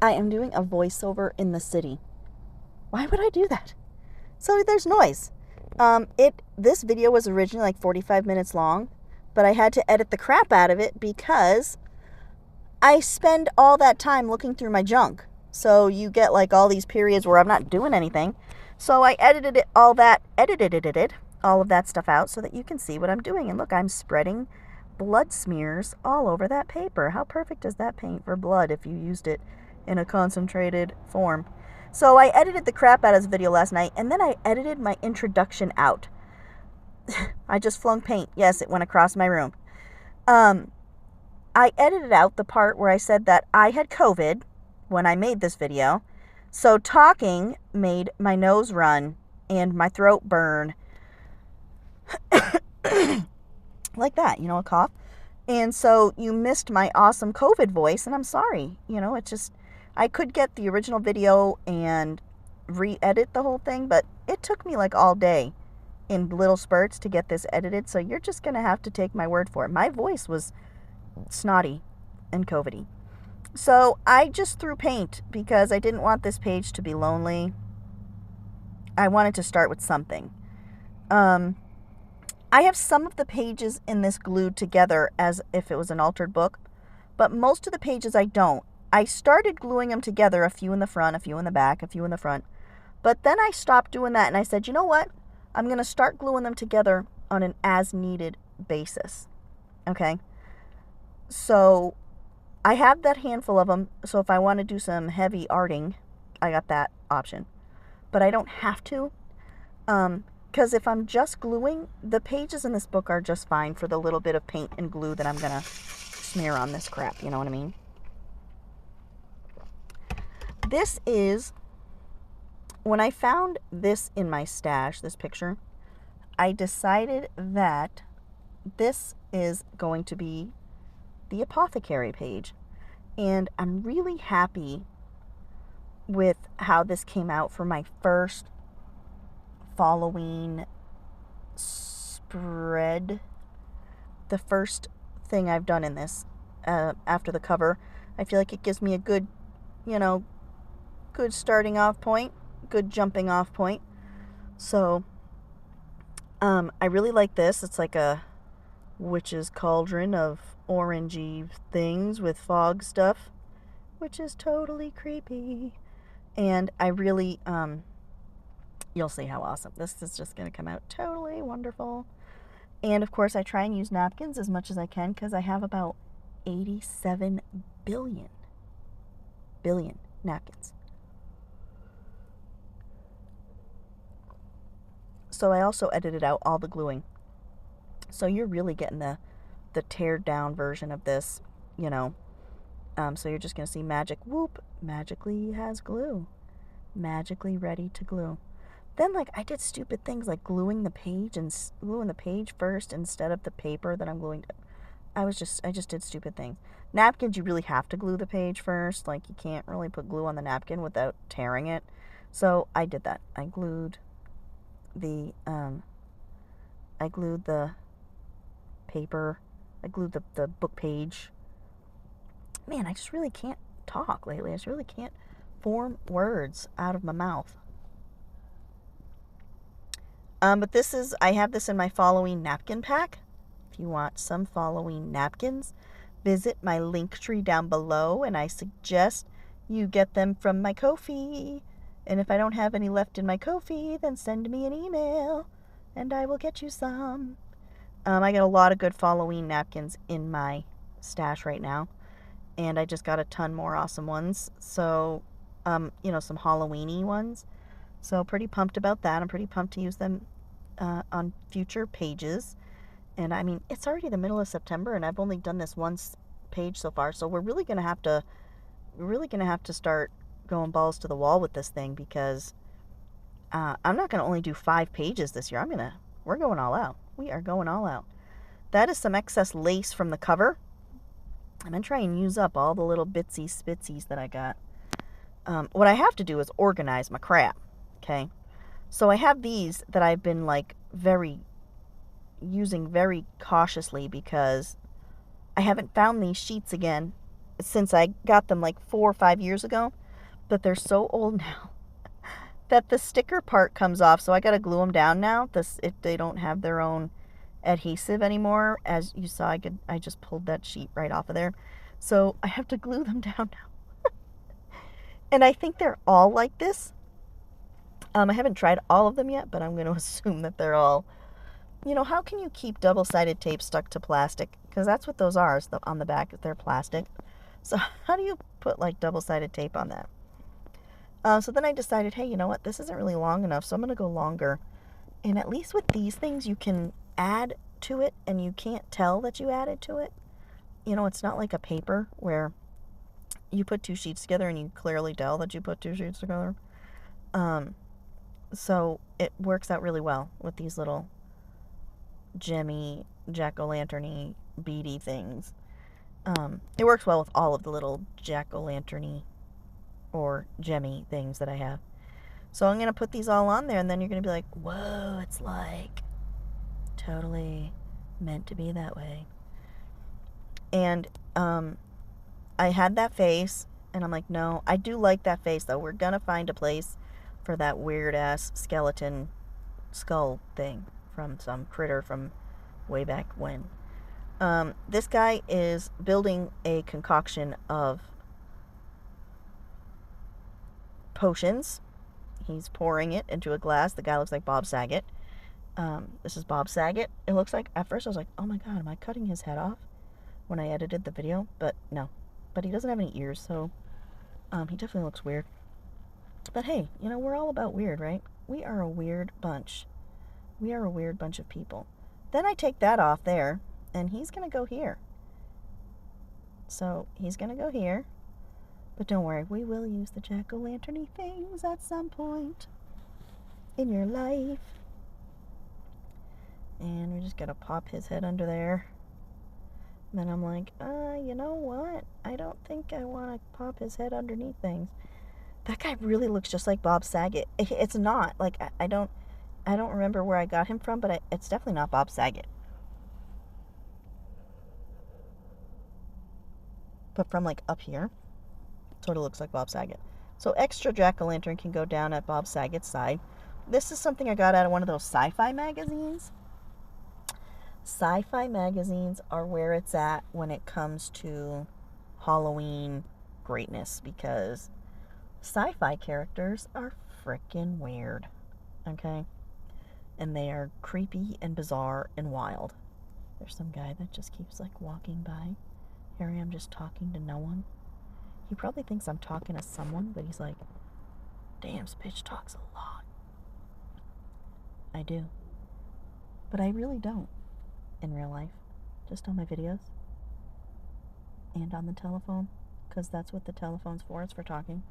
I am doing a voiceover in the city. Why would I do that? So there's noise. This video was originally like 45 minutes long, but I had to edit the crap out of it because I spend all that time looking through my junk. So you get like all these periods where I'm not doing anything. So I edited all of that stuff out so that you can see what I'm doing. And look, I'm spreading blood smears all over that paper. How perfect is that paint for blood if you used it in a concentrated form? So I edited the crap out of this video last night, and then I edited my introduction out. I just flung paint. Yes, it went across my room. I edited out the part where I said that I had COVID when I made this video. So talking made my nose run and my throat burn. Like that, a cough. And so you missed my awesome COVID voice, and I'm sorry. It's just, I could get the original video and re-edit the whole thing, but it took me like all day in little spurts to get this edited, so you're just going to have to take my word for it. My voice was snotty and COVID-y. So I just threw paint because I didn't want this page to be lonely. I wanted to start with something. I have some of the pages in this glued together as if it was an altered book, but most of the pages I don't. I started gluing them together, a few in the front, a few in the back, a few in the front, but then I stopped doing that and I said, you know what? I'm going to start gluing them together on an as-needed basis, okay? So I have that handful of them, so if I want to do some heavy arting, I got that option, but I don't have to, because if I'm just gluing, the pages in this book are just fine for the little bit of paint and glue that I'm going to smear on this crap, you know what I mean? This is, when I found this in my stash, this picture, I decided that this is going to be the apothecary page. And I'm really happy with how this came out for my first Falloween spread. The first thing I've done in this after the cover. I feel like it gives me a good, good starting off point, good jumping off point. So I really like this. It's like a witch's cauldron of orangey things with fog stuff, which is totally creepy. And I really, you'll see how awesome. This is just going to come out totally wonderful. And of course I try and use napkins as much as I can because I have about 87 billion napkins. So I also edited out all the gluing. So you're really getting the teared down version of this, so you're just going to see magic, whoop, magically has glue. Magically ready to glue. Then, I did stupid things like gluing the page first instead of the paper that I'm gluing to. I just did stupid things. Napkins, you really have to glue the page first. You can't really put glue on the napkin without tearing it. So I did that. I glued the paper. I glued the book page. Man, I just really can't talk lately. I just really can't form words out of my mouth. But I have this in my Falloween napkin pack. If you want some Falloween napkins, visit my link tree down below, and I suggest you get them from my Ko-fi. And if I don't have any left in my Ko-fi, then send me an email, and I will get you some. I got a lot of good Falloween napkins in my stash right now, and I just got a ton more awesome ones. So, some Halloween-y ones. So pretty pumped about that. I'm pretty pumped to use them on future pages. And I mean, it's already the middle of September, and I've only done this one page so far. So we're really gonna have to start going balls to the wall with this thing, because I'm not gonna only do 5 pages this year. We're going all out. We are going all out. That is some excess lace from the cover. I'm gonna try and use up all the little bitsy spitsies that I got. What I have to do is organize my crap. Okay, so I have these that I've been using very cautiously because I haven't found these sheets again since I got them like 4 or 5 years ago, but they're so old now that the sticker part comes off, so I gotta glue them down now. They don't have their own adhesive anymore. As you saw, I just pulled that sheet right off of there, so I have to glue them down now. And I think they're all like this. I haven't tried all of them yet, but I'm going to assume that they're all. How can you keep double-sided tape stuck to plastic? Because that's what those are. On the back, they're plastic. So how do you put like double-sided tape on that? So then I decided, hey, you know what? This isn't really long enough, so I'm going to go longer. And at least with these things, you can add to it, and you can't tell that you added to it. It's not like a paper where you put 2 sheets together and you clearly tell that you put 2 sheets together. So it works out really well with these little gemmy, jack-o'-lantern-y, beady things. It works well with all of the little jack-o'-lantern-y or gemmy things that I have. So I'm going to put these all on there, and then you're going to be like, whoa, it's like totally meant to be that way. And I had that face, and I'm like, no, I do like that face, though. We're going to find a place for that weird-ass skeleton skull thing from some critter from way back when. This guy is building a concoction of potions. He's pouring it into a glass. The guy looks like Bob Saget. This is Bob Saget. It looks like, at first I was like, oh my god, am I cutting his head off when I edited the video? But no. But he doesn't have any ears, so he definitely looks weird. But hey, we're all about weird, right? We are a weird bunch. We are a weird bunch of people. Then I take that off there, and he's going to go here. So he's going to go here. But don't worry, we will use the jack-o'-lantern-y things at some point in your life. And we're just going to pop his head under there. And then I'm like, you know what? I don't think I want to pop his head underneath things. That guy really looks just like Bob Saget. It's not. Like, I don't remember where I got him from, but it's definitely not Bob Saget. But from, like, up here, sort of looks like Bob Saget. So extra jack-o'-lantern can go down at Bob Saget's side. This is something I got out of one of those sci-fi magazines. Sci-fi magazines are where it's at when it comes to Halloween greatness, because sci-fi characters are freaking weird, okay? And they are creepy and bizarre and wild. There's some guy that just keeps, like, walking by. Here I am just talking to no one. He probably thinks I'm talking to someone, but he's like, damn, Spitch talks a lot. I do. But I really don't in real life. Just on my videos. And on the telephone. Because that's what the telephone's for. It's for talking.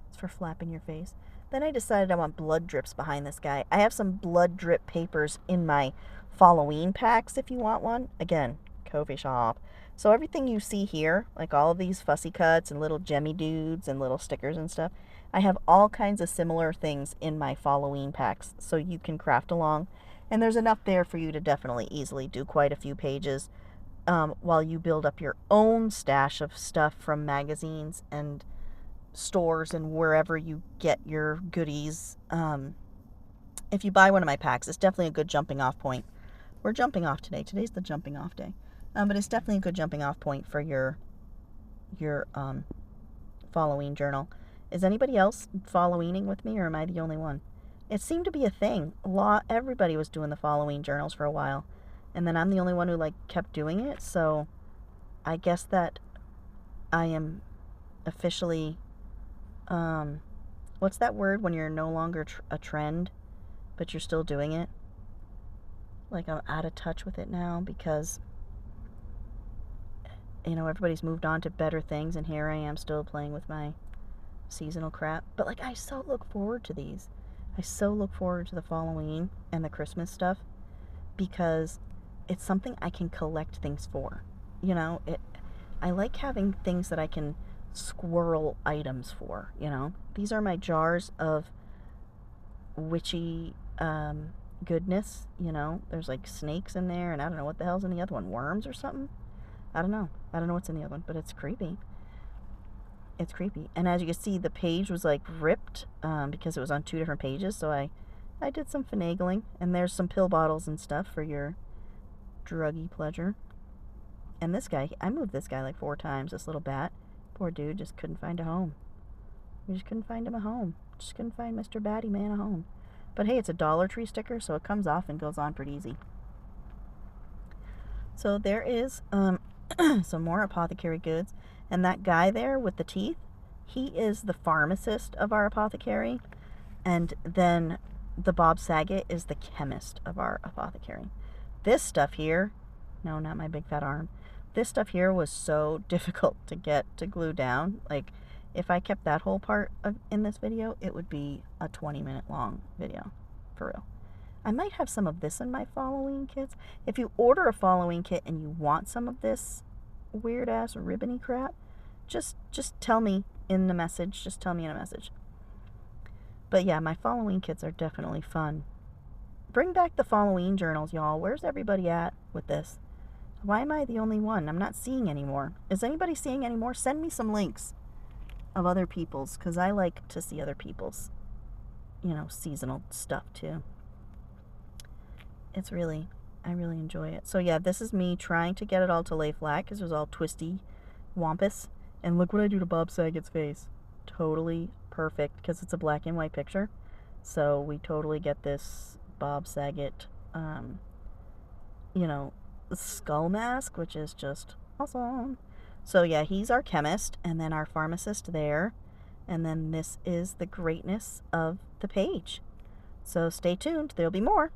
It's for flapping your face. Then I decided I want blood drips behind this guy. I have some blood drip papers in my Falloween packs if you want one. Again, Ko-fi shop. So everything you see here, like all of these fussy cuts and little gemmy dudes and little stickers and stuff, I have all kinds of similar things in my Falloween packs, so you can craft along. And there's enough there for you to definitely easily do quite a few pages while you build up your own stash of stuff from magazines and stores and wherever you get your goodies. If you buy one of my packs, it's definitely a good jumping off point. We're jumping off today. Today's the jumping off day. But it's definitely a good jumping off point for your Falloween journal. Is anybody else Falloweening with me, or am I the only one? It seemed to be a thing. Everybody was doing the Falloween journals for a while. And then I'm the only one who, like, kept doing it. So I guess that I am officially, what's that word when you're no longer a trend, but you're still doing it? Like, I'm out of touch with it now because, everybody's moved on to better things, and here I am still playing with my seasonal crap. But, like, I so look forward to these. I so look forward to the Falloween and the Christmas stuff because it's something I can collect things for. I like having things that I can squirrel items for, These are my jars of witchy goodness, There's like snakes in there, and I don't know what the hell's in the other one, worms or something? I don't know. I don't know what's in the other one, but it's creepy. It's creepy. And as you can see, the page was like ripped because it was on 2 different pages. So I did some finagling. And there's some pill bottles and stuff for your druggy pleasure. And this guy, I moved this guy like 4 times, this little bat. Poor dude just couldn't find a home. We just couldn't find him a home. Just couldn't find Mr. Batty Man a home. But hey, it's a Dollar Tree sticker, so it comes off and goes on pretty easy. So there is some more apothecary goods. And that guy there with the teeth, he is the pharmacist of our apothecary. And then the Bob Saget is the chemist of our apothecary. This stuff here, no, not my big fat arm. This stuff here was so difficult to get to glue down. Like, if I kept that whole part in this video, it would be a 20-minute long video, for real. I might have some of this in my Falloween kits. If you order a Falloween kit and you want some of this weird-ass ribbony crap, just tell me in the message. Just tell me in a message. But yeah, my Falloween kits are definitely fun. Bring back the Falloween journals, y'all. Where's everybody at with this? Why am I the only one? I'm not seeing any more. Is anybody seeing any more? Send me some links of other people's, because I like to see other people's, you know, seasonal stuff too. It's really, I really enjoy it. So yeah, this is me trying to get it all to lay flat because it was all twisty, wampus. And look what I do to Bob Saget's face. Totally perfect because it's a black and white picture. So we totally get this Bob Saget, you know, skull mask, which is just awesome. So yeah, he's our chemist and then our pharmacist there. And then this is the greatness of the page. So stay tuned. There'll be more.